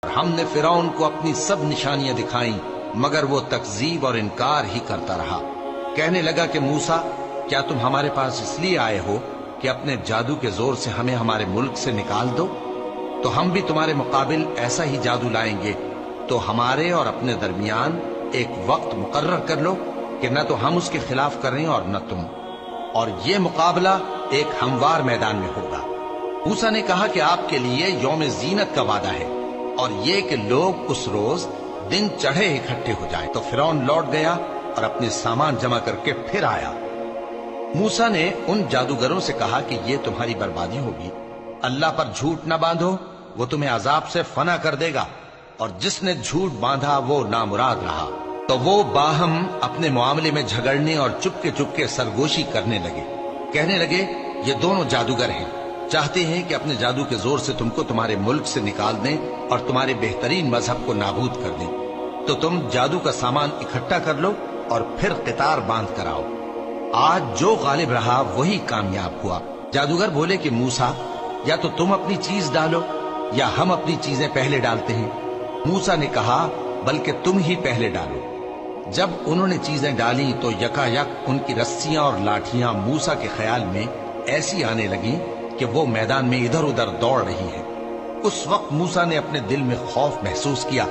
ہم نے فرعون کو اپنی سب نشانیاں دکھائیں مگر وہ تکذیب اور انکار ہی کرتا رہا۔ کہنے لگا کہ موسیٰ، کیا تم ہمارے پاس اس لیے آئے ہو کہ اپنے جادو کے زور سے ہمیں ہمارے ملک سے نکال دو؟ تو ہم بھی تمہارے مقابل ایسا ہی جادو لائیں گے، تو ہمارے اور اپنے درمیان ایک وقت مقرر کر لو کہ نہ تو ہم اس کے خلاف کریں اور نہ تم، اور یہ مقابلہ ایک ہموار میدان میں ہوگا۔ موسیٰ نے کہا کہ آپ کے لیے یوم زینت کا وعدہ ہے، اور یہ کہ لوگ اس روز دن چڑھے اکٹھے ہو جائیں۔ تو فرعون لوٹ گیا اور اپنے سامان جمع کر کے پھر آیا۔ موسیٰ نے ان جادوگروں سے کہا کہ یہ تمہاری بربادی ہوگی، اللہ پر جھوٹ نہ باندھو، وہ تمہیں عذاب سے فنا کر دے گا، اور جس نے جھوٹ باندھا وہ نامراد رہا۔ تو وہ باہم اپنے معاملے میں جھگڑنے اور چپکے سرگوشی کرنے لگے۔ کہنے لگے، یہ دونوں جادوگر ہیں، چاہتے ہیں کہ اپنے جادو کے زور سے تم کو تمہارے ملک سے نکال دیں اور تمہارے بہترین مذہب کو نابود کر دیں۔ تو تم جادو کا سامان اکٹھا کر لو اور پھر قطار باندھ کر آؤ۔ آج جو غالب رہا وہی کامیاب ہوا۔ جادوگر بولے کہ موسیٰ، یا تو تم اپنی چیز ڈالو یا ہم اپنی چیزیں پہلے ڈالتے ہیں۔ موسیٰ نے کہا، بلکہ تم ہی پہلے ڈالو۔ جب انہوں نے چیزیں ڈالیں تو یکا یک ان کی رسیاں اور لاٹھیاں موسیٰ کے خیال میں ایسی آنے لگیں کہ وہ میدان میں ادھر ادھر دوڑ رہی ہیں۔ اس وقت موسیٰ نے اپنے دل میں خوف محسوس کیا۔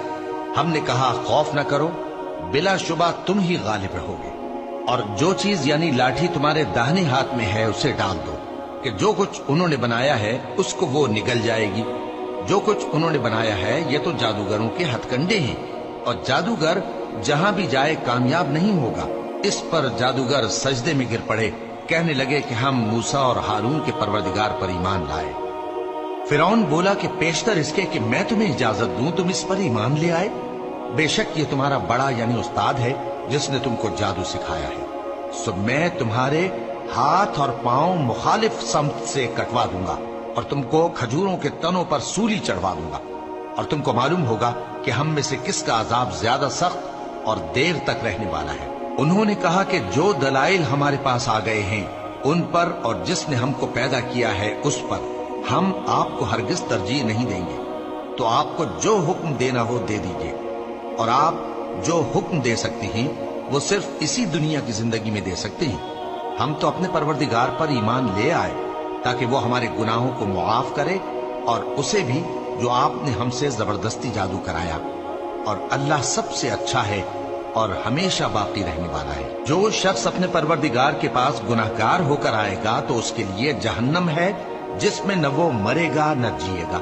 ہم نے کہا، خوف نہ کرو، بلا شبہ تم ہی غالب رہو گے، اور جو چیز یعنی لاٹھی تمہارے داہنے ہاتھ میں ہے اسے ڈال دو، کہ جو کچھ انہوں نے بنایا ہے اس کو وہ نگل جائے گی۔ جو کچھ انہوں نے بنایا ہے یہ تو جادوگروں کے ہتھ کنڈے ہیں، اور جادوگر جہاں بھی جائے کامیاب نہیں ہوگا۔ اس پر جادوگر سجدے میں گر پڑے، کہنے لگے کہ ہم موسیٰ اور ہارون کے پروردگار پر ایمان لائے۔ فرعون بولا کہ پیشتر اس کے کہ میں تمہیں اجازت دوں تم اس پر ایمان لے آئے؟ بے شک یہ تمہارا بڑا یعنی استاد ہے جس نے تم کو جادو سکھایا ہے، سو میں تمہارے ہاتھ اور پاؤں مخالف سمت سے کٹوا دوں گا، اور تم کو کھجوروں کے تنوں پر سولی چڑھوا دوں گا، اور تم کو معلوم ہوگا کہ ہم میں سے کس کا عذاب زیادہ سخت اور دیر تک رہنے والا ہے۔ انہوں نے کہا کہ جو دلائل ہمارے پاس آ گئے ہیں ان پر اور جس نے ہم کو پیدا کیا ہے اس پر ہم آپ کو ہرگز ترجیح نہیں دیں گے، تو آپ کو جو حکم دینا ہو دے دیجیے، اور آپ جو حکم دے سکتے ہیں وہ صرف اسی دنیا کی زندگی میں دے سکتے ہیں۔ ہم تو اپنے پروردگار پر ایمان لے آئے تاکہ وہ ہمارے گناہوں کو معاف کرے، اور اسے بھی جو آپ نے ہم سے زبردستی جادو کرایا، اور اللہ سب سے اچھا ہے اور ہمیشہ باقی رہنے والا ہے۔ جو شخص اپنے پروردگار کے پاس گناہگار ہو کر آئے گا تو اس کے لیے جہنم ہے جس میں نہ وہ مرے گا نہ جیے گا،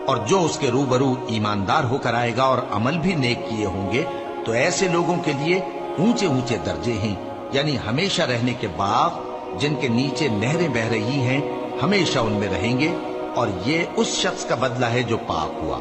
اور جو اس کے روبرو ایماندار ہو کر آئے گا اور عمل بھی نیک کیے ہوں گے تو ایسے لوگوں کے لیے اونچے اونچے درجے ہیں، یعنی ہمیشہ رہنے کے باغ جن کے نیچے نہریں بہ رہی ہیں، ہمیشہ ان میں رہیں گے، اور یہ اس شخص کا بدلہ ہے جو پاک ہوا۔